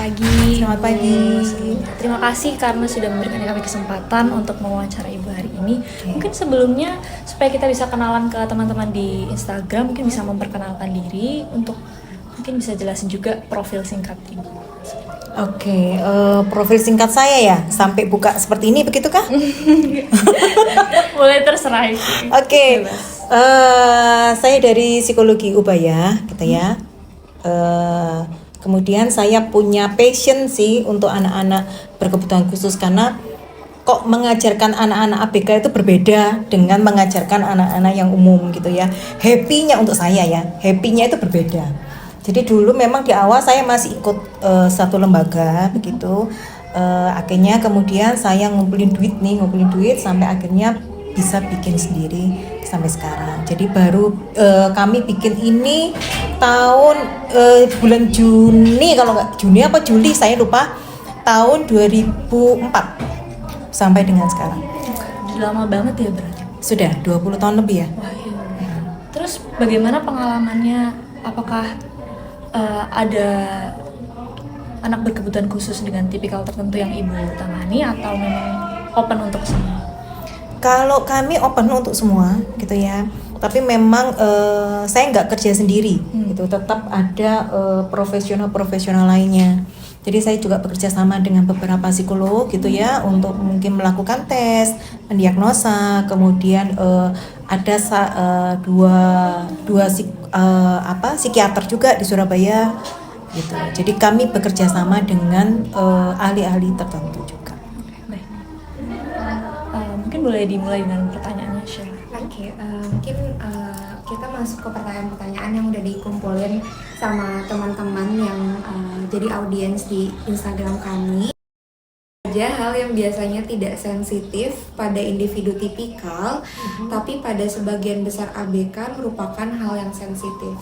pagi. Selamat pagi. Terima kasih karena sudah memberikan kami kesempatan untuk mewawancara Ibu hari ini. Mungkin sebelumnya supaya kita bisa kenalan ke teman-teman di Instagram, mungkin bisa memperkenalkan diri untuk mungkin bisa jelasin juga profil singkat Ibu. Oke, profil singkat saya ya, sampai buka seperti ini begitukah? Boleh terserah. Oke, saya dari psikologi Ubaya, gitu ya. Kemudian saya punya passion sih untuk anak-anak berkebutuhan khusus karena kok mengajarkan anak-anak ABK itu berbeda dengan mengajarkan anak-anak yang umum gitu ya. Happy-nya untuk saya ya, happy-nya itu berbeda. Jadi dulu memang di awal saya masih ikut satu lembaga begitu. Akhirnya kemudian saya ngumpulin duit sampai akhirnya bisa bikin sendiri sampai sekarang. Jadi baru kami bikin ini tahun bulan Juni, kalau nggak Juni apa Juli saya lupa, tahun 2004 sampai dengan sekarang. Udah lama banget ya berarti. Sudah 20 tahun lebih ya. Wah, iya. Terus bagaimana pengalamannya? Apakah ada anak berkebutuhan khusus dengan tipikal tertentu yang Ibu tangani atau memang open untuk semua? Kalau kami open untuk semua gitu ya, tapi memang saya nggak kerja sendiri gitu, tetap ada profesional lainnya. Jadi saya juga bekerja sama dengan beberapa psikolog gitu ya, untuk mungkin melakukan tes, mendiagnosa, kemudian ada dua psikiater juga di Surabaya gitu. Jadi kami bekerja sama dengan ahli-ahli tertentu juga. Baik. Mungkin boleh dimulai dengan pertanyaannya, Sheila. Oke, mungkin kita masuk ke pertanyaan-pertanyaan yang udah dikumpulin sama teman-teman yang jadi audiens di Instagram kami. Aja hal yang biasanya tidak sensitif pada individu tipikal, tapi pada sebagian besar ABK merupakan hal yang sensitif.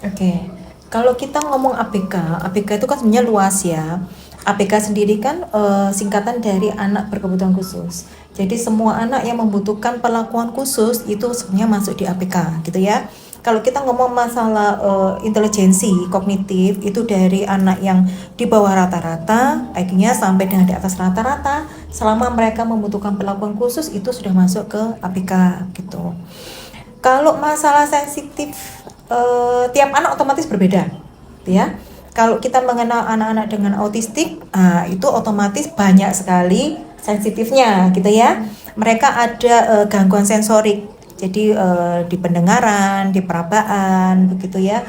Oke. Kalau kita ngomong ABK itu kan sebenarnya luas ya. ABK sendiri kan singkatan dari anak berkebutuhan khusus. Jadi semua anak yang membutuhkan perlakuan khusus itu sebenarnya masuk di ABK gitu ya. Kalau kita ngomong masalah intelijensi kognitif itu dari anak yang di bawah rata-rata, akhirnya sampai dengan di atas rata-rata, selama mereka membutuhkan perlakuan khusus itu sudah masuk ke ABK gitu. Kalau masalah sensitif, tiap anak otomatis berbeda, ya. Kalau kita mengenal anak-anak dengan autistik, itu otomatis banyak sekali sensitifnya, gitu ya. Mereka ada gangguan sensorik, jadi di pendengaran, di perabaan, begitu ya,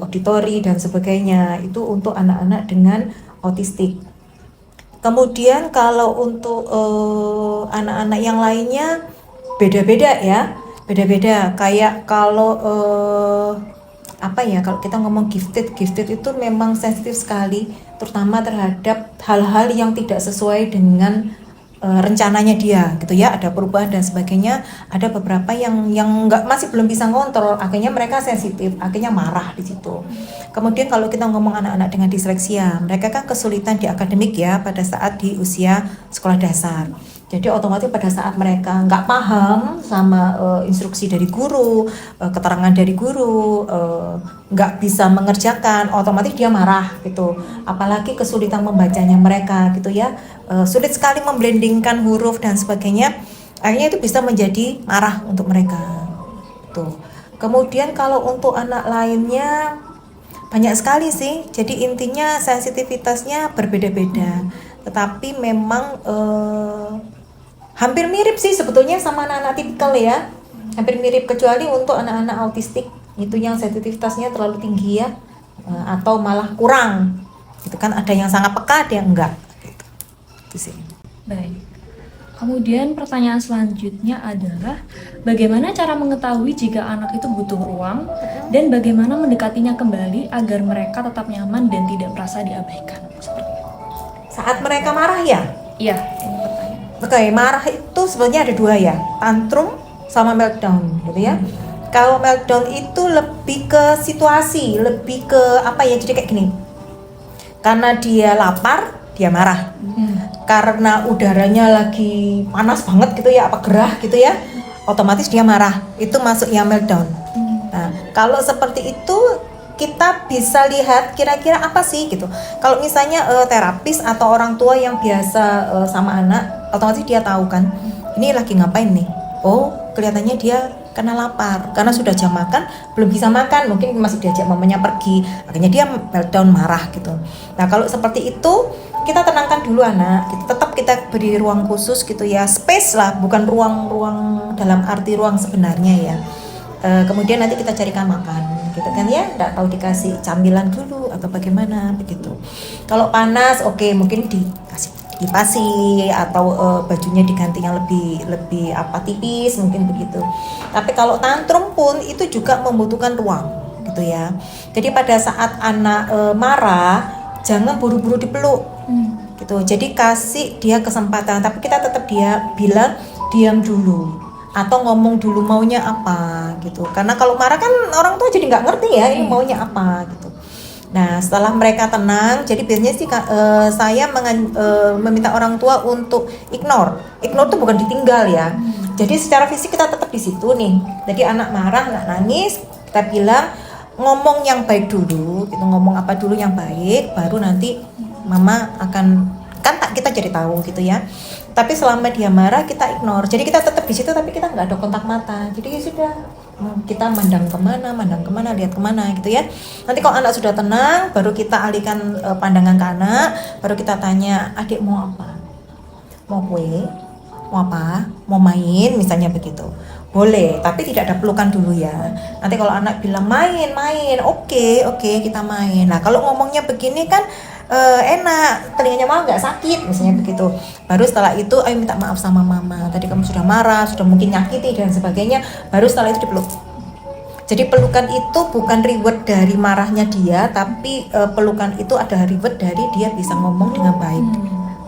auditori dan sebagainya. Itu untuk anak-anak dengan autistik. Kemudian kalau untuk anak-anak yang lainnya beda-beda ya. Beda-beda, kayak kalau kalau kita ngomong gifted itu memang sensitif sekali, terutama terhadap hal-hal yang tidak sesuai dengan rencananya dia gitu ya, ada perubahan dan sebagainya. Ada beberapa yang masih belum bisa ngontrol, akhirnya mereka sensitif, akhirnya marah di situ. Kemudian kalau kita ngomong anak-anak dengan disleksia, mereka kan kesulitan di akademik ya pada saat di usia sekolah dasar. Jadi otomatis pada saat mereka nggak paham sama instruksi dari guru, keterangan dari guru, nggak bisa mengerjakan, otomatis dia marah gitu. Apalagi kesulitan membacanya mereka gitu ya, sulit sekali memblendingkan huruf dan sebagainya. Akhirnya itu bisa menjadi marah untuk mereka. Tuh. Kemudian kalau untuk anak lainnya banyak sekali sih. Jadi intinya sensitivitasnya berbeda-beda. Tetapi memang hampir mirip sih sebetulnya sama anak-anak tipikal ya, hampir mirip, kecuali untuk anak-anak autistik itu yang sensitivitasnya terlalu tinggi ya, atau malah kurang itu kan, ada yang sangat peka, ada yang enggak gitu. Itu sih. Baik. Kemudian pertanyaan selanjutnya adalah bagaimana cara mengetahui jika anak itu butuh ruang dan bagaimana mendekatinya kembali agar mereka tetap nyaman dan tidak merasa diabaikan. Seperti itu. Saat mereka marah ya? Iya, ini pertanyaan. Oke, marah itu sebenarnya ada dua ya, tantrum sama meltdown gitu ya. Kalau meltdown itu lebih ke situasi, lebih ke jadi kayak gini. Karena dia lapar, dia marah. Karena udaranya lagi panas banget gitu ya, gerah gitu ya, otomatis dia marah. Itu masuknya meltdown. Nah, kalau seperti itu kita bisa lihat kira-kira apa sih gitu. Kalau misalnya terapis atau orang tua yang biasa sama anak, otomatis dia tahu kan ini lagi ngapain nih. Oh, kelihatannya dia karena lapar, karena sudah jam makan belum bisa makan, mungkin masih diajak mamanya pergi, akhirnya dia meltdown marah gitu. Nah kalau seperti itu kita tenangkan dulu anak, tetap kita beri ruang khusus gitu ya, space lah, bukan ruang dalam arti ruang sebenarnya ya. Kemudian nanti kita carikan makan gitu kan ya, nggak tahu dikasih camilan dulu atau bagaimana begitu. Kalau panas oke, mungkin dikasih dipasi atau bajunya diganti yang lebih tipis mungkin begitu. Tapi kalau tantrum pun itu juga membutuhkan ruang gitu ya. Jadi pada saat anak marah jangan buru-buru dipeluk gitu. Jadi kasih dia kesempatan, tapi kita tetap dia bilang diam dulu atau ngomong dulu maunya apa gitu. Karena kalau marah kan orang tua jadi nggak ngerti ya ini maunya apa gitu. Nah setelah mereka tenang, jadi biasanya sih saya meminta orang tua untuk ignore tuh bukan ditinggal ya. Jadi secara fisik kita tetap di situ nih. Jadi anak marah, anak nangis, kita bilang ngomong yang baik dulu, gitu, ngomong apa dulu yang baik, baru nanti mama akan kita jadi tahu gitu ya. Tapi selama dia marah kita ignore. Jadi kita tetap di situ tapi kita nggak ada kontak mata. Jadi ya sudah, kita mandang kemana, lihat kemana gitu ya. Nanti kalau anak sudah tenang, baru kita alihkan pandangan ke anak, baru kita tanya, adik mau apa? Mau kue? Mau apa? Mau main? Misalnya begitu. Boleh, tapi tidak ada pelukan dulu ya. Nanti kalau anak bilang main, oke kita main. Nah kalau ngomongnya begini kan enak, telinganya mama nggak sakit misalnya begitu. Baru setelah itu ayo minta maaf sama mama, tadi kamu sudah marah, sudah mungkin nyakiti dan sebagainya. Baru setelah itu dipeluk. Jadi pelukan itu bukan reward dari marahnya dia, tapi pelukan itu ada reward dari dia bisa ngomong dengan baik.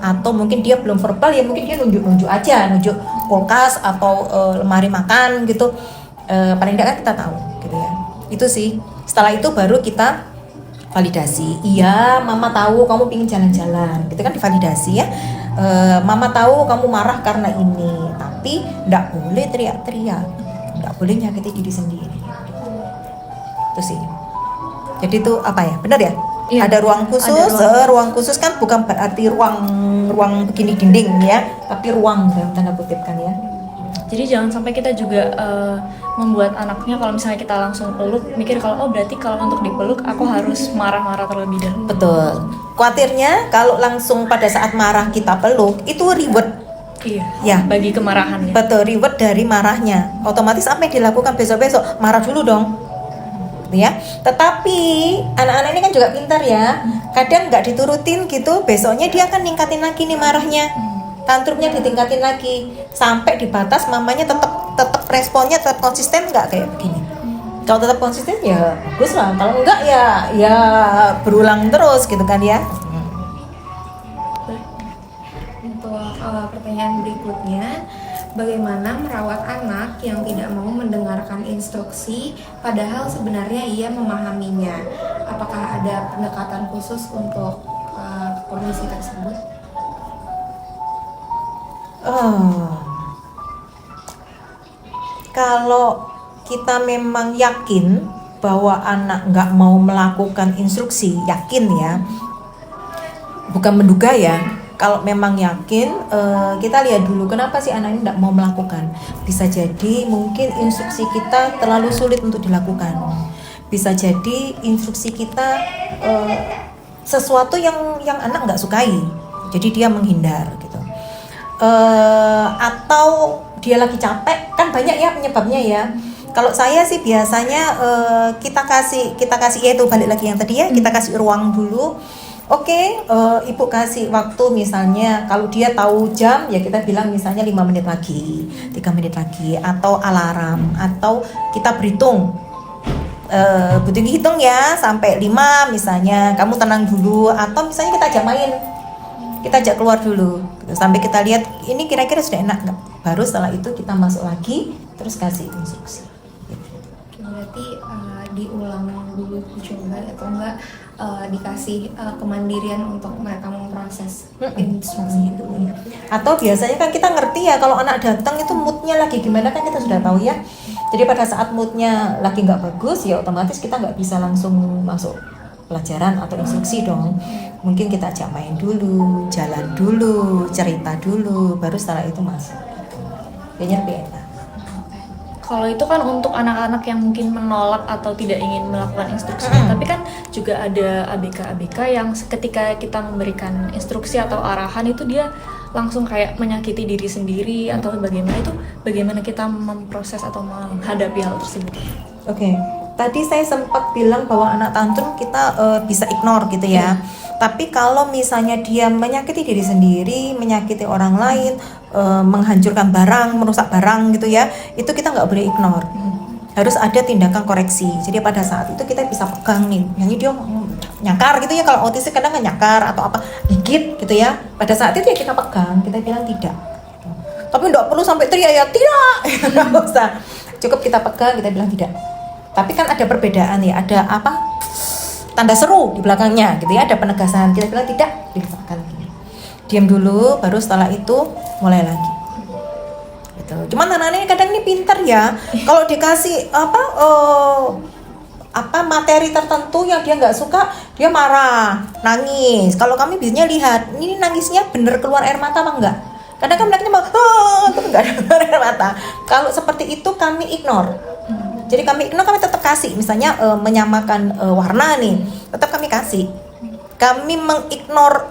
Atau mungkin dia belum verbal ya, mungkin dia nunjuk aja, nunjuk kulkas atau lemari makan gitu. Paling tidak kan kita tahu gitu ya. Itu sih. Setelah itu baru kita validasi. Iya, mama tahu kamu pingin jalan-jalan. Gitu kan divalidasi ya. Mama tahu kamu marah karena ini, tapi enggak boleh teriak-teriak. Enggak boleh nyakiti diri sendiri. Itu sih. Jadi itu apa ya? Benar ya? Iya, ada ruang khusus. Ruang khusus kan bukan berarti ruang begini dinding ya, tapi ruang dalam tanda kutip kan ya. Jadi jangan sampai kita juga membuat anaknya kalau misalnya kita langsung peluk mikir kalau berarti kalau untuk dipeluk aku harus marah-marah terlebih dahulu. Betul. Khawatirnya kalau langsung pada saat marah kita peluk itu reward. Iya. Ya. Bagi kemarahannya. Betul, reward dari marahnya. Otomatis apa yang dilakukan besok-besok? Marah dulu dong. Ya. Tetapi anak-anak ini kan juga pintar ya. Kadang nggak diturutin gitu, besoknya dia akan ningkatin lagi nih marahnya. Tantrumnya ditingkatin lagi sampai di batas mamanya tetap responnya tetap konsisten nggak kayak begini. Kalau tetap konsisten ya bagus lah. Kalau enggak ya berulang terus gitu kan ya. Untuk pertanyaan berikutnya, bagaimana merawat anak yang tidak mau mendengarkan instruksi padahal sebenarnya ia memahaminya? Apakah ada pendekatan khusus untuk kondisi tersebut? Kalau kita memang yakin bahwa anak nggak mau melakukan instruksi, yakin ya, bukan menduga ya. Kalau memang yakin, kita lihat dulu kenapa sih anak ini nggak mau melakukan. Bisa jadi mungkin instruksi kita terlalu sulit untuk dilakukan. Bisa jadi instruksi kita sesuatu yang anak nggak sukai, jadi dia menghindar gitu. Atau dia lagi capek, kan banyak ya penyebabnya ya. Kalau saya sih biasanya kita kasih ya itu balik lagi yang tadi ya, kita kasih ruang dulu. Oke, ibu kasih waktu misalnya kalau dia tahu jam ya kita bilang misalnya 5 menit lagi, 3 menit lagi, atau alarm, atau kita berhitung. Hitung ya sampai 5 misalnya, kamu tenang dulu, atau misalnya kita ajak main, kita ajak keluar dulu gitu, sampai kita lihat ini kira-kira sudah enak nggak, baru setelah itu kita masuk lagi terus kasih instruksi gitu. Berarti diulang dulu dicoba atau enggak dikasih kemandirian untuk mereka memproses instruksi itu. Atau biasanya kan kita ngerti ya kalau anak datang itu moodnya lagi gimana kan kita sudah tahu ya. Jadi pada saat moodnya lagi nggak bagus, ya otomatis kita nggak bisa langsung masuk pelajaran atau instruksi dong. Mungkin kita ajak main dulu, jalan dulu, cerita dulu, baru setelah itu masuk. Kayaknya lebih enak. Kalau itu kan untuk anak-anak yang mungkin menolak atau tidak ingin melakukan instruksinya, tapi kan juga ada ABK-ABK yang ketika kita memberikan instruksi atau arahan itu dia langsung kayak menyakiti diri sendiri atau bagaimana kita memproses atau menghadapi hal tersebut. Oke. Tadi saya sempat bilang bahwa anak tantrum kita bisa ignore gitu ya. Tapi kalau misalnya dia menyakiti diri sendiri, menyakiti orang lain, menghancurkan barang, merusak barang gitu ya, itu kita nggak boleh ignore. Harus ada tindakan koreksi. Jadi pada saat itu kita bisa pegang nih, yang ini dia nyakar gitu ya, kalau autis kadang nggak nyakar atau apa, gigit gitu ya. Pada saat itu ya kita pegang, kita bilang tidak. Tapi nggak perlu sampai teriak ya, tidak, nggak usah. Cukup kita pegang, kita bilang tidak. Tapi kan ada perbedaan ya, ada apa? Tanda seru di belakangnya gitu ya, ada penegasan. Kita bilang tidak, diletakkan gini. Diam dulu, baru setelah itu mulai lagi. Gitu. Cuman anak-anak ini kadang ini pintar ya. Kalau dikasih materi tertentu yang dia nggak suka, dia marah, nangis. Kalau kami biasanya lihat, ini nangisnya bener keluar air mata apa enggak? Kadang kan mereka tapi enggak ada keluar air mata. Kalau seperti itu kami ignore. Jadi kami tetap kasih, misalnya menyamakan warna nih, tetap kami kasih. Kami mengignore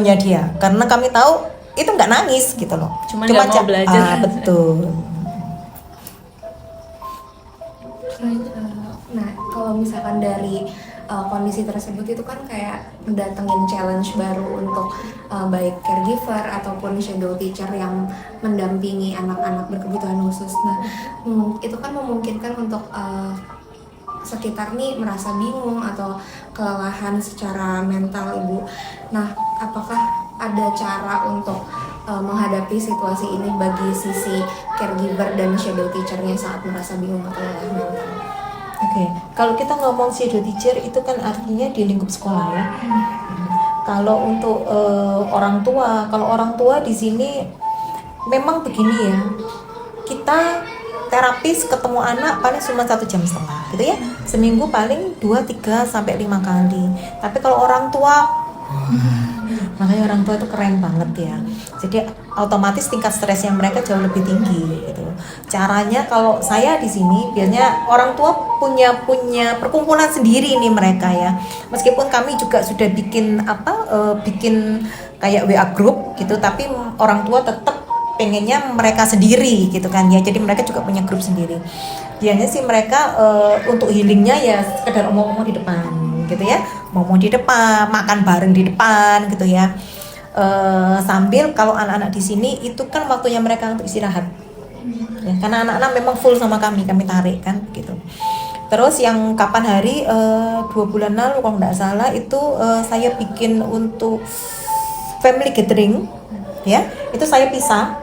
nya dia, karena kami tahu itu nggak nangis gitu loh. Cuma nggak mau belajar. Betul. Nah, kalau misalkan dari kondisi tersebut itu kan kayak mendatengin challenge baru untuk baik caregiver ataupun shadow teacher yang mendampingi anak-anak berkebutuhan khusus. Nah, itu kan memungkinkan untuk sekitar nih merasa bingung atau kelelahan secara mental ibu. Nah, apakah ada cara untuk menghadapi situasi ini bagi sisi caregiver dan shadow teachernya saat merasa bingung atau lelah mental? Oke, kalau kita ngomong shadow teacher itu kan artinya di lingkup sekolah ya. Kalau untuk orang tua, kalau orang tua di sini memang begini ya. Kita terapis ketemu anak paling cuma 1,5 jam gitu ya. Seminggu paling 2, 3 sampai 5 kali. Tapi kalau orang tua makanya orang tua itu keren banget ya. Jadi otomatis tingkat stresnya mereka jauh lebih tinggi gitu. Caranya kalau saya di sini biasanya orang tua punya perkumpulan sendiri nih mereka ya. Meskipun kami juga sudah bikin bikin kayak WA group gitu, tapi orang tua tetap pengennya mereka sendiri gitu kan ya. Jadi mereka juga punya grup sendiri. Biasanya sih mereka untuk healingnya ya sekedar omong-omong di depan gitu ya, ngomong di depan, makan bareng di depan gitu ya. Sambil kalau anak-anak di sini itu kan waktunya mereka untuk istirahat ya, karena anak-anak memang full sama kami tarik kan gitu. Terus yang kapan hari 2 bulan lalu kalau nggak salah itu saya bikin untuk family gathering ya, itu saya pisah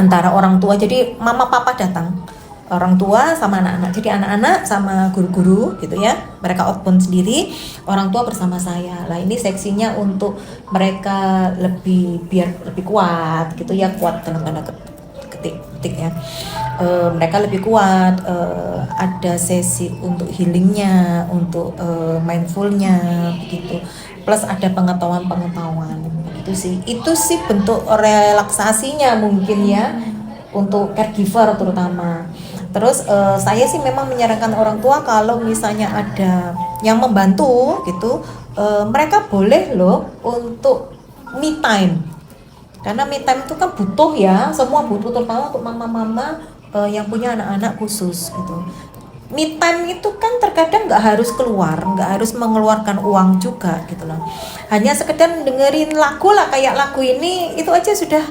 antara orang tua, jadi mama papa datang, orang tua sama anak-anak, jadi anak-anak sama guru-guru gitu ya, mereka outbound sendiri, orang tua bersama saya. Lah ini seksinya untuk mereka biar lebih kuat gitu ya, kuat dalam tanda ketik ya, mereka lebih kuat, ada sesi untuk healingnya, untuk mindfulnya begitu, plus ada pengetahuan itu sih bentuk relaksasinya mungkin ya untuk caregiver terutama. Terus saya sih memang menyarankan orang tua kalau misalnya ada yang membantu gitu, mereka boleh loh untuk me time, karena me time itu kan butuh ya, semua butuh, terutama untuk mama-mama yang punya anak-anak khusus gitu. Me time itu kan terkadang nggak harus keluar, nggak harus mengeluarkan uang juga gitu loh. Hanya sekedar dengerin lagu lah, kayak lagu ini itu aja sudah,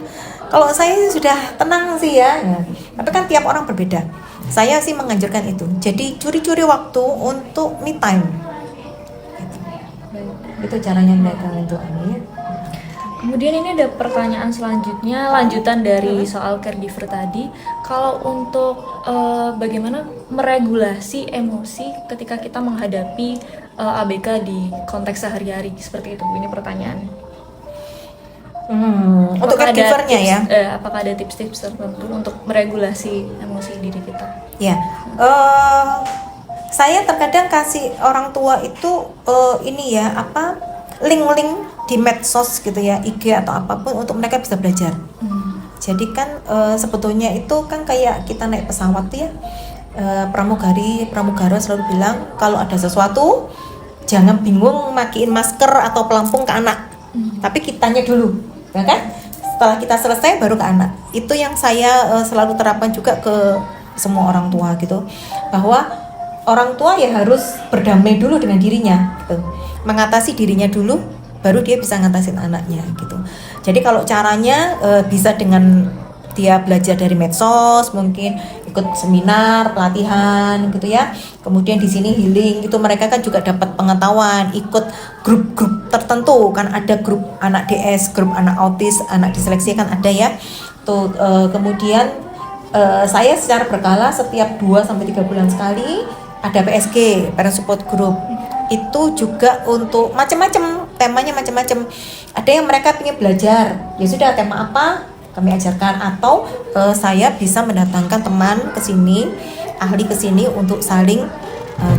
kalau saya sudah tenang sih ya. Tapi kan tiap orang berbeda. Saya sih menganjurkan itu. Jadi curi-curi waktu untuk me time. Itu caranya mereka untuk ini. Kemudian ini ada pertanyaan selanjutnya, lanjutan dari soal caregiver tadi. Kalau untuk bagaimana meregulasi emosi ketika kita menghadapi ABK di konteks sehari-hari seperti itu, ini pertanyaannya. Untuk Apakah ada caregivernya ya. apakah ada tips-tips tertentu untuk meregulasi emosi diri kita? Ya, saya terkadang kasih orang tua itu ini ya apa link-link di medsos gitu ya, IG atau apapun untuk mereka bisa belajar. Jadi kan sebetulnya itu kan kayak kita naik pesawat tuh ya, pramugara selalu bilang kalau ada sesuatu jangan bingung makiin masker atau pelampung ke anak, tapi kitanya dulu, ya kan? Setelah kita selesai baru ke anak. Itu yang saya selalu terapkan juga ke semua orang tua gitu, bahwa orang tua ya harus berdamai dulu dengan dirinya gitu. Mengatasi dirinya dulu baru dia bisa ngatasin anaknya gitu. Jadi kalau caranya bisa dengan dia belajar dari medsos, mungkin ikut seminar, pelatihan gitu ya. Kemudian di sini healing gitu, mereka kan juga dapat pengetahuan, ikut grup-grup tertentu kan, ada grup anak DS, grup anak autis, anak disleksi kan ada ya. Tuh kemudian saya secara berkala setiap 2 sampai 3 bulan sekali ada PSG, Parent Support Group. Itu juga untuk macam-macam, temanya macam-macam. Ada yang mereka ingin belajar, ya sudah tema apa kami ajarkan, atau saya bisa mendatangkan teman ke sini, ahli ke sini untuk saling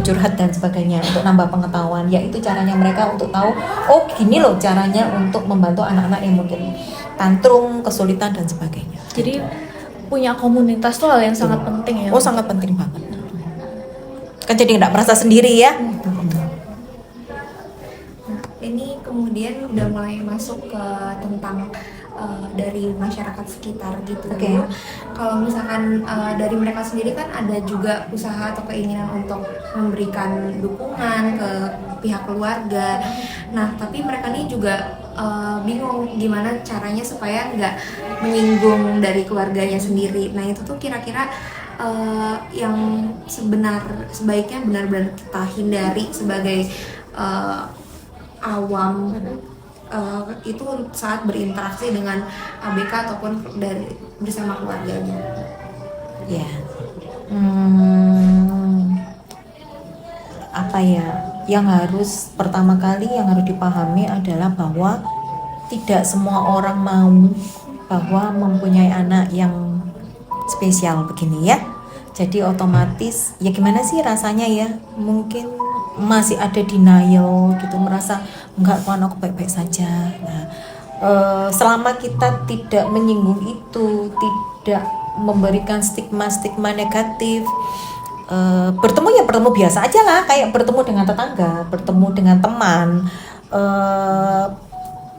curhat dan sebagainya, untuk nambah pengetahuan. Yaitu caranya mereka untuk tahu, oh gini loh caranya untuk membantu anak-anak yang mungkin tantrum, kesulitan dan sebagainya. Jadi punya komunitas tuh hal yang sangat penting ya. Oh sangat penting banget. Kan jadi nggak merasa sendiri ya. Ini kemudian udah mulai masuk ke tentang dari masyarakat sekitar gitu. Oke. Kalau misalkan dari mereka sendiri kan ada juga usaha atau keinginan untuk memberikan dukungan ke pihak keluarga. Nah, tapi mereka ini juga bingung gimana caranya supaya nggak menyinggung dari keluarganya sendiri. Nah, itu tuh kira-kira yang sebaiknya benar-benar kita hindari sebagai awam itu saat berinteraksi dengan ABK ataupun bersama keluarganya. Ya. Apa ya? Yang harus pertama kali yang harus dipahami adalah bahwa tidak semua orang mau bahwa mempunyai anak yang spesial begini ya. Jadi otomatis ya gimana sih rasanya ya? Mungkin masih ada denial gitu, merasa enggak, kok anakku baik-baik saja. Nah, selama kita tidak menyinggung itu, tidak memberikan stigma-stigma negatif, bertemu ya bertemu biasa aja lah, kayak bertemu dengan tetangga, bertemu dengan teman,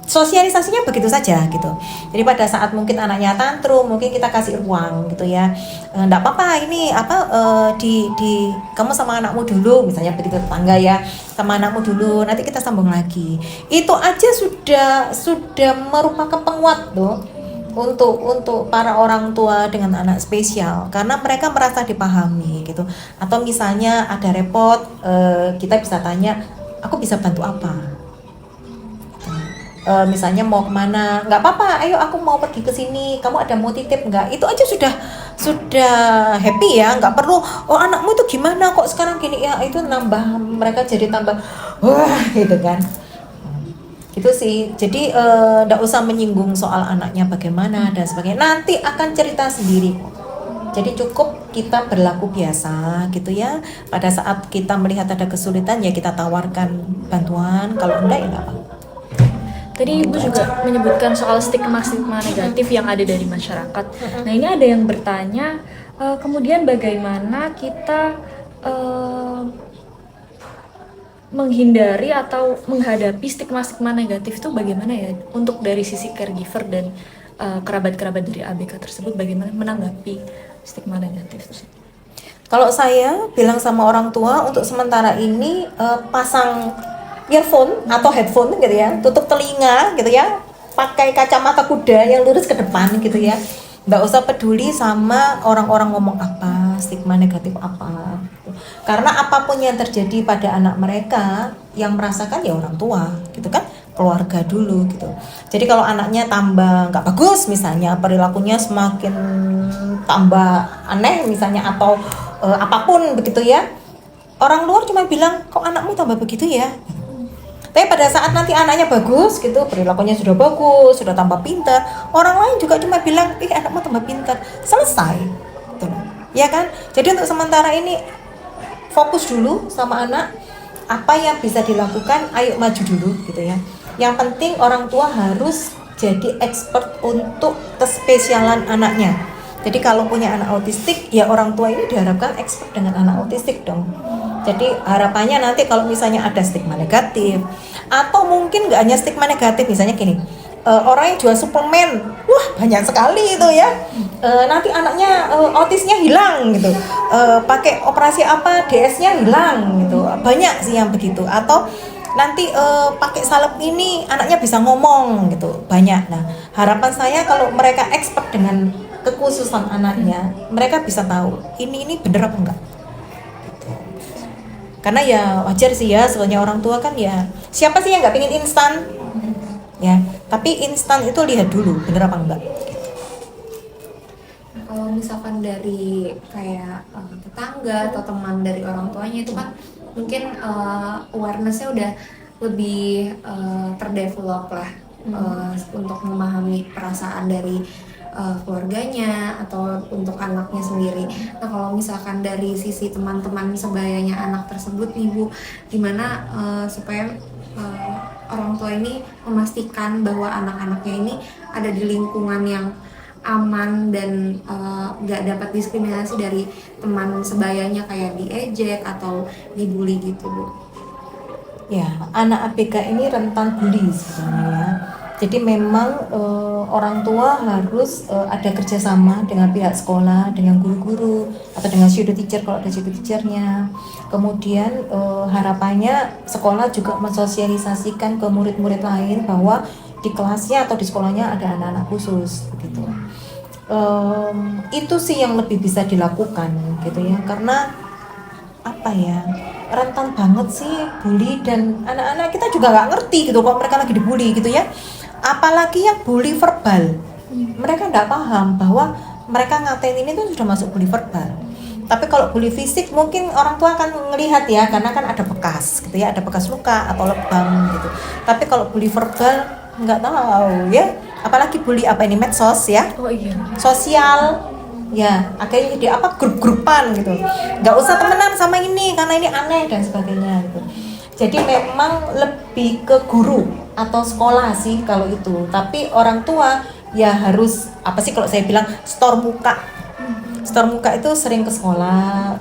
sosialisasinya begitu saja gitu. Jadi pada saat mungkin anaknya tantrum, mungkin kita kasih ruang gitu ya. Enggak apa-apa, ini apa di kamu sama anakmu dulu, misalnya begitu tetangga ya, sama anakmu dulu, nanti kita sambung lagi. Itu aja sudah merupakan penguat tuh untuk para orang tua dengan anak spesial, karena mereka merasa dipahami gitu. Atau misalnya ada repot, kita bisa tanya, aku bisa bantu apa? Misalnya mau kemana, nggak apa-apa, ayo aku mau pergi ke sini, kamu ada mau titip nggak? Itu aja sudah happy ya, nggak perlu oh anakmu itu gimana kok sekarang gini ya, itu nambah mereka jadi tambah wah gitu kan. Gitu sih. Jadi nggak usah menyinggung soal anaknya bagaimana dan sebagainya, nanti akan cerita sendiri. Jadi cukup kita berlaku biasa gitu ya. Pada saat kita melihat ada kesulitan ya kita tawarkan bantuan, kalau enggak ya nggak apa-apa. Tadi Ibu juga menyebutkan soal stigma-stigma negatif yang ada dari masyarakat. Nah, ini ada yang bertanya, kemudian bagaimana kita menghindari atau menghadapi stigma-stigma negatif itu bagaimana ya? Untuk dari sisi caregiver dan kerabat-kerabat dari ABK tersebut, bagaimana menanggapi stigma negatif tersebut? Kalau saya bilang sama orang tua, untuk sementara ini pasang earphone atau headphone gitu ya, tutup telinga gitu ya, pakai kacamata kuda yang lurus ke depan gitu ya, nggak usah peduli sama orang-orang ngomong apa, stigma negatif apa gitu. Karena apapun yang terjadi pada anak mereka, yang merasakan ya orang tua gitu kan, keluarga dulu gitu. Jadi kalau anaknya tambah nggak bagus misalnya, perilakunya semakin tambah aneh misalnya, atau apapun begitu ya, orang luar cuma bilang kok anakmu tambah begitu ya. Tapi pada saat nanti anaknya bagus gitu, perilakunya sudah bagus, sudah tambah pintar, orang lain juga cuma bilang, anakmu tambah pintar, selesai gitu loh. Ya kan? Jadi untuk sementara ini fokus dulu sama anak, apa yang bisa dilakukan, ayo maju dulu gitu ya. Yang penting orang tua harus jadi expert untuk kespesialan anaknya. Jadi kalau punya anak autistik, ya orang tua ini diharapkan expert dengan anak autistik dong. Jadi harapannya nanti kalau misalnya ada stigma negatif, atau mungkin nggak hanya stigma negatif, misalnya gini, orang yang jual suplemen, wah banyak sekali itu ya. Nanti anaknya autisnya hilang gitu, pakai operasi apa DS-nya hilang gitu, banyak sih yang begitu. Atau nanti pakai salep ini anaknya bisa ngomong gitu, banyak. Nah harapan saya kalau mereka expert dengan kekhususan anaknya, mereka bisa tahu ini bener apa enggak gitu. Karena ya wajar sih ya, soalnya orang tua kan ya, siapa sih yang nggak pengen instan ya, tapi instan itu lihat dulu bener apa enggak gitu. Kalau misalkan dari kayak tetangga atau teman dari orang tuanya itu kan mungkin awareness-nya udah lebih terdevelop lah untuk memahami perasaan dari keluarganya atau untuk anaknya sendiri. Nah kalau misalkan dari sisi teman-teman sebayanya anak tersebut nih Bu, gimana supaya orang tua ini memastikan bahwa anak-anaknya ini ada di lingkungan yang aman dan gak dapat diskriminasi dari teman sebayanya kayak diejek atau dibully gitu Bu? Ya, anak ABK ini rentan bully sebenarnya ya. Jadi memang orang tua harus ada kerjasama dengan pihak sekolah, dengan guru-guru atau dengan shadow teacher kalau ada shadow teachernya. Kemudian harapannya sekolah juga mensosialisasikan ke murid-murid lain bahwa di kelasnya atau di sekolahnya ada anak-anak khusus begitu. Itu sih yang lebih bisa dilakukan gitu ya, karena apa ya, rentan banget sih bully, dan anak-anak kita juga nggak ngerti gitu kok mereka lagi dibully gitu ya. Apalagi yang bully verbal, mereka nggak paham bahwa mereka ngatain ini tuh sudah masuk bully verbal. Tapi kalau bully fisik mungkin orang tua akan melihat ya, karena kan ada bekas gitu ya, ada bekas luka atau lebam gitu. Tapi kalau bully verbal nggak tahu ya, apalagi bully apa ini, medsos ya, sosial ya, akhirnya jadi apa, grup-grupan gitu, nggak usah temenan sama ini karena ini aneh dan sebagainya gitu. Jadi memang lebih ke guru atau sekolah sih kalau itu, tapi orang tua ya harus apa sih, kalau saya bilang store muka itu sering ke sekolah,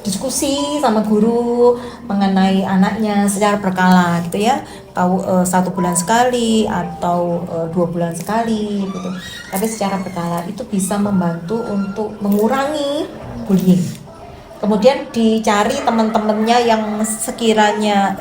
diskusi sama guru mengenai anaknya secara berkala gitu ya, tahu 1 bulan sekali atau 2 bulan sekali gitu, tapi secara berkala itu bisa membantu untuk mengurangi bullying. Kemudian dicari teman-temannya yang sekiranya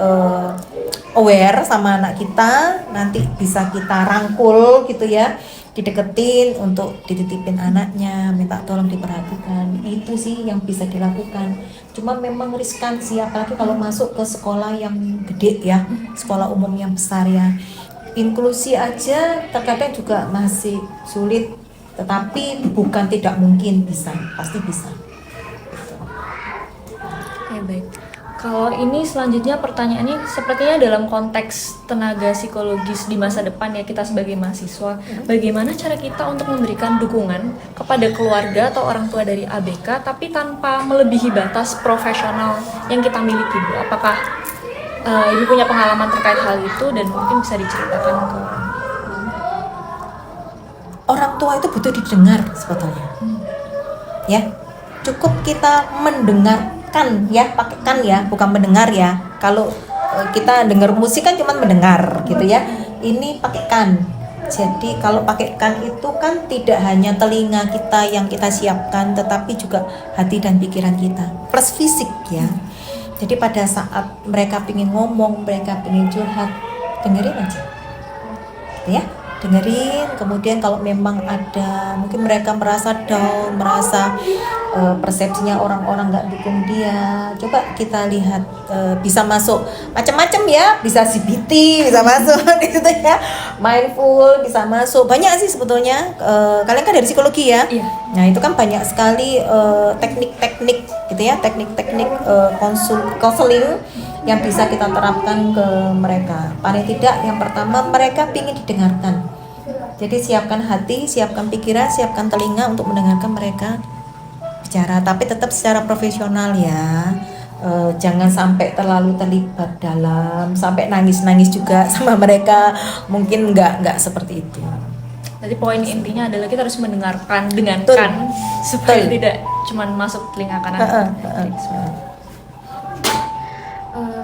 aware sama anak kita, nanti bisa kita rangkul gitu ya, dideketin untuk dititipin anaknya, minta tolong diperhatikan. Itu sih yang bisa dilakukan. Cuma memang riskan sih, apalagi kalau masuk ke sekolah yang gede ya, sekolah umum yang besar ya. Inklusi aja terkadang juga masih sulit, tetapi bukan tidak mungkin, bisa, pasti bisa. Ya baik. Kalau ini selanjutnya pertanyaannya sepertinya dalam konteks tenaga psikologis di masa depan ya, kita sebagai mahasiswa, bagaimana cara kita untuk memberikan dukungan kepada keluarga atau orang tua dari ABK tapi tanpa melebihi batas profesional yang kita miliki, Bu? Apakah Ibu punya pengalaman terkait hal itu dan mungkin bisa diceritakan ke orang tua itu butuh didengar sebetulnya. Ya, cukup kita mendengarkan ya, pakai kan ya, bukan mendengar ya. Kalau kita dengar musik kan cuma mendengar gitu ya. Ini pakai kan. Jadi kalau pakai kan itu kan tidak hanya telinga kita yang kita siapkan, tetapi juga hati dan pikiran kita plus fisik ya. Jadi pada saat mereka pengen ngomong, mereka pengen curhat, dengerin aja gitu ya, dengerin. Kemudian kalau memang ada, mungkin mereka merasa down, merasa persepsinya orang-orang nggak dukung dia, coba kita lihat, bisa masuk macam-macam ya, bisa CBT bisa masuk gitu ya, mindful bisa masuk, banyak sih sebetulnya. Kalian kan dari psikologi ya, Iya. Nah itu kan banyak sekali teknik-teknik gitu ya, teknik-teknik konseling yang bisa kita terapkan ke mereka. Paling tidak yang pertama mereka ingin didengarkan. Jadi siapkan hati, siapkan pikiran, siapkan telinga untuk mendengarkan mereka bicara, tapi tetap secara profesional ya. Jangan sampai terlalu terlibat dalam sampai nangis-nangis juga sama mereka, mungkin nggak seperti itu. Jadi poin intinya adalah kita harus mendengarkan dengan Betul. kan supaya Betul. tidak cuman masuk telinga kanan.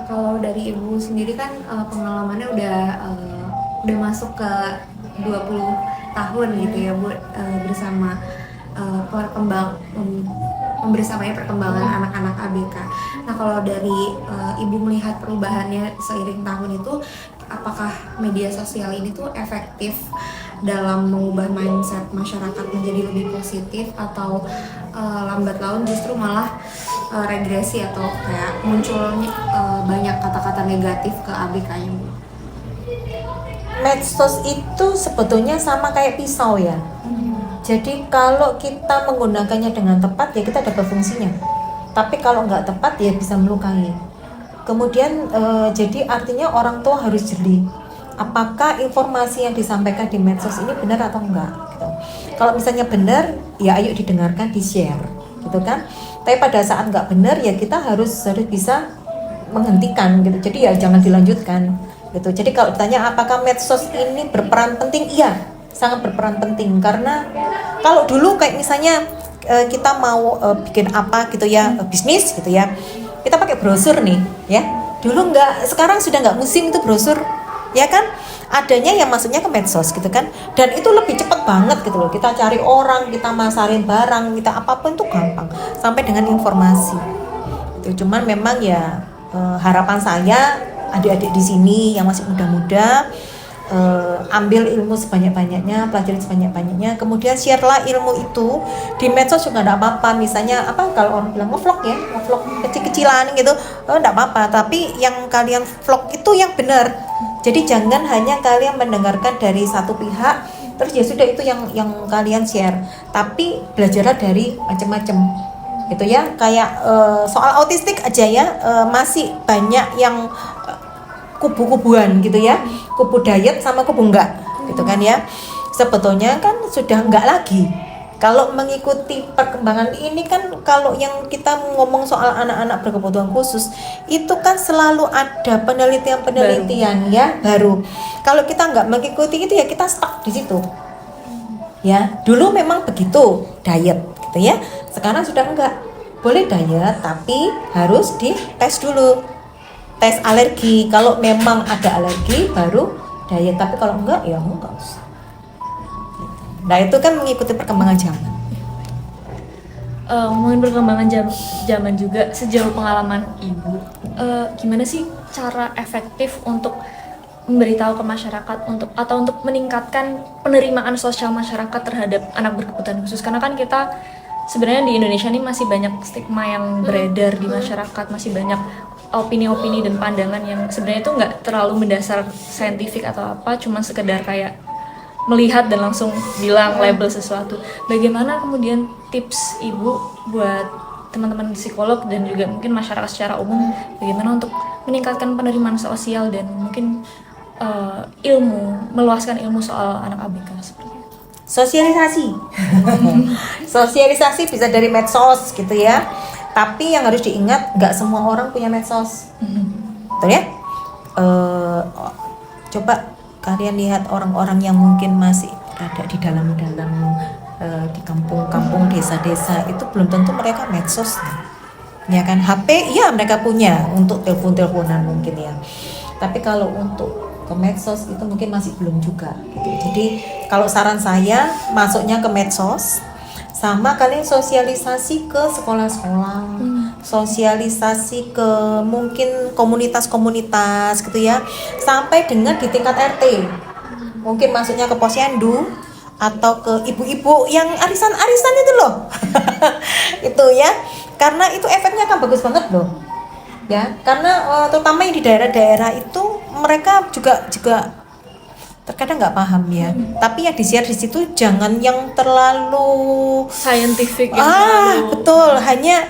Kalau dari ibu sendiri kan pengalamannya udah masuk ke 20 tahun gitu ya Bu, bersama membersamai perkembangan anak-anak ABK. Nah kalau dari ibu melihat perubahannya seiring tahun itu, apakah media sosial ini tuh efektif dalam mengubah mindset masyarakat menjadi lebih positif, atau lambat laun justru malah regresi atau kayak munculnya banyak kata-kata negatif ke ABK-nya Bu? Medsos itu sebetulnya sama kayak pisau ya. Jadi kalau kita menggunakannya dengan tepat ya kita dapat fungsinya. Tapi kalau nggak tepat ya bisa melukai. Kemudian jadi artinya orang tua harus jeli. Apakah informasi yang disampaikan di medsos ini benar atau enggak? Gitu. Kalau misalnya benar, ya ayo didengarkan, di-share, gitu kan? Tapi pada saat nggak benar ya kita harus bisa menghentikan, gitu. Jadi ya jangan dilanjutkan, gitu. Jadi kalau ditanya apakah medsos ini berperan penting, iya, sangat berperan penting. Karena kalau dulu kayak misalnya kita mau bikin apa gitu ya, bisnis gitu ya, kita pakai brosur nih, ya. Dulu nggak, sekarang sudah nggak musim itu brosur, ya kan? Adanya yang masuknya ke medsos gitu kan, dan itu lebih cepat banget gitu loh. Kita cari orang, kita masarin barang, kita apapun itu gampang, sampai dengan informasi. Itu cuman memang ya harapan saya adik-adik di sini yang masih muda-muda, ambil ilmu sebanyak-banyaknya, pelajari sebanyak-banyaknya, kemudian share-lah ilmu itu di medsos juga enggak apa-apa. Misalnya apa, kalau orang bilang ngevlog ya, ngevlog kecil-kecilan gitu, enggak apa-apa, tapi yang kalian vlog itu yang benar. Jadi jangan hanya kalian mendengarkan dari satu pihak terus ya sudah itu yang kalian share, tapi belajarlah dari macam-macam gitu ya. Kayak soal autistik aja ya, masih banyak yang kubu-kubuan gitu ya, kubu diet sama kubu enggak gitu kan ya. Sebetulnya kan sudah enggak lagi kalau mengikuti perkembangan ini kan. Kalau yang kita ngomong soal anak-anak berkebutuhan khusus itu kan selalu ada penelitian ya baru. Kalau kita enggak mengikuti itu ya kita stuck di situ ya. Dulu memang begitu diet gitu ya, sekarang sudah enggak. Boleh diet tapi harus dites dulu, tes alergi. Kalau memang ada alergi baru diet, tapi kalau enggak ya enggak usah. Nah itu kan mengikuti perkembangan zaman. Ngomongin perkembangan zaman juga, sejauh pengalaman ibu, gimana sih cara efektif untuk memberitahu ke masyarakat untuk meningkatkan penerimaan sosial masyarakat terhadap anak berkebutuhan khusus? Karena kan kita sebenarnya di Indonesia ini masih banyak stigma yang beredar di masyarakat, masih banyak opini-opini dan pandangan yang sebenarnya itu nggak terlalu mendasar saintifik atau apa, cuma sekedar kayak melihat dan langsung bilang label sesuatu. Bagaimana kemudian tips ibu buat teman-teman psikolog dan juga mungkin masyarakat secara umum, bagaimana untuk meningkatkan penerimaan sosial dan mungkin meluaskan ilmu soal anak ABK seperti itu? Sosialisasi. Sosialisasi bisa dari medsos gitu ya. Tapi yang harus diingat, nggak semua orang punya medsos. Betul ya? Coba kalian lihat orang-orang yang mungkin masih ada di dalam-dalam di kampung-kampung, desa-desa, itu belum tentu mereka medsos. Ya kan, HP ya mereka punya untuk telepon-teleponan mungkin ya. Tapi kalau untuk ke medsos itu mungkin masih belum juga gitu. Jadi kalau saran saya, masuknya ke medsos, sama kalian sosialisasi ke sekolah-sekolah, sosialisasi ke mungkin komunitas-komunitas gitu ya, sampai dengan di tingkat RT. Mungkin masuknya ke posyandu atau ke ibu-ibu yang arisan-arisan itu loh. Itu ya, karena itu efeknya akan bagus banget loh. Ya, karena terutama yang di daerah-daerah itu mereka juga terkadang nggak paham ya. Tapi yang di-share di situ jangan yang terlalu Scientific terlalu... Betul, hanya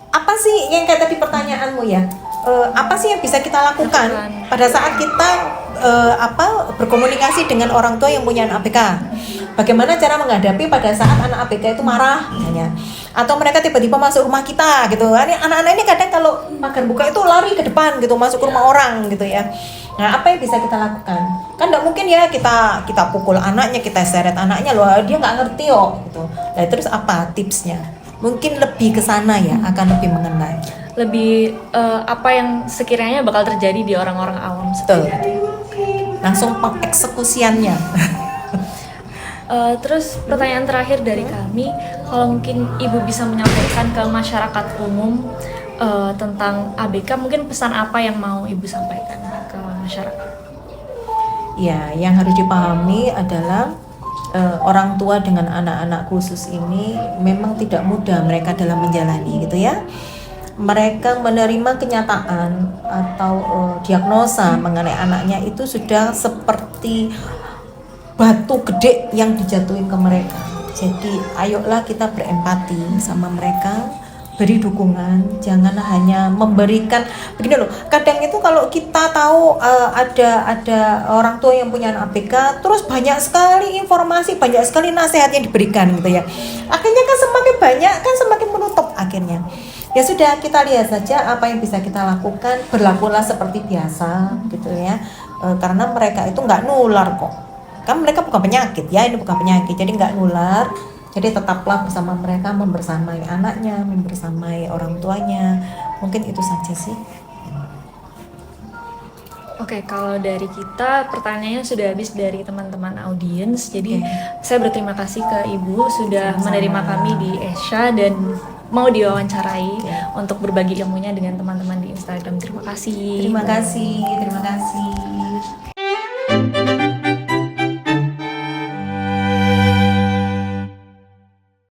apa sih yang kayak tadi pertanyaanmu ya? apa sih yang bisa kita lakukan Lakukan. pada saat kita berkomunikasi dengan orang tua yang punya anak ABK. Bagaimana cara menghadapi pada saat anak ABK itu marah misalnya, atau mereka tiba-tiba masuk rumah kita gitu. Ini anak-anak ini kadang kalau pagar buka itu lari ke depan gitu, masuk ke rumah orang gitu ya. Nah, apa yang bisa kita lakukan? Kan nggak mungkin ya kita pukul anaknya, kita seret anaknya, loh dia nggak ngerti gitu. Nah, terus apa tipsnya? Mungkin lebih ke sana ya, akan lebih mengenai. Lebih apa yang sekiranya bakal terjadi di orang-orang awam Betul. seperti itu. Langsung pengeksekusiannya. Terus pertanyaan terakhir dari kami, kalau mungkin Ibu bisa menyampaikan ke masyarakat umum tentang ABK, mungkin pesan apa yang mau Ibu sampaikan ke masyarakat? Ya, yang harus dipahami adalah orang tua dengan anak-anak khusus ini memang tidak mudah mereka dalam menjalani gitu ya. Mereka menerima kenyataan atau diagnosa mengenai anaknya itu sudah seperti batu gede yang dijatuhin ke mereka. Jadi ayolah kita berempati sama mereka, beri dukungan, jangan hanya memberikan begini loh. Kadang itu kalau kita tahu ada orang tua yang punya anak ABK, terus banyak sekali informasi, banyak sekali nasihat yang diberikan gitu ya. Akhirnya kan semakin banyak kan semakin menutup akhirnya. Ya sudah, kita lihat saja apa yang bisa kita lakukan, berlakulah seperti biasa gitu ya. Karena mereka itu nggak nular kok. Kan mereka bukan penyakit ya, ini bukan penyakit, jadi nggak nular. Jadi tetaplah bersama mereka, membersamai anaknya, membersamai orang tuanya. Mungkin itu saja sih. Oke, kalau dari kita pertanyaannya sudah habis dari teman-teman audiens. Jadi saya berterima kasih ke Ibu sudah Sama-sama. menerima kami di Esha dan mau diwawancarai untuk berbagi ilmunya dengan teman-teman di Instagram. Terima kasih. Terima kasih.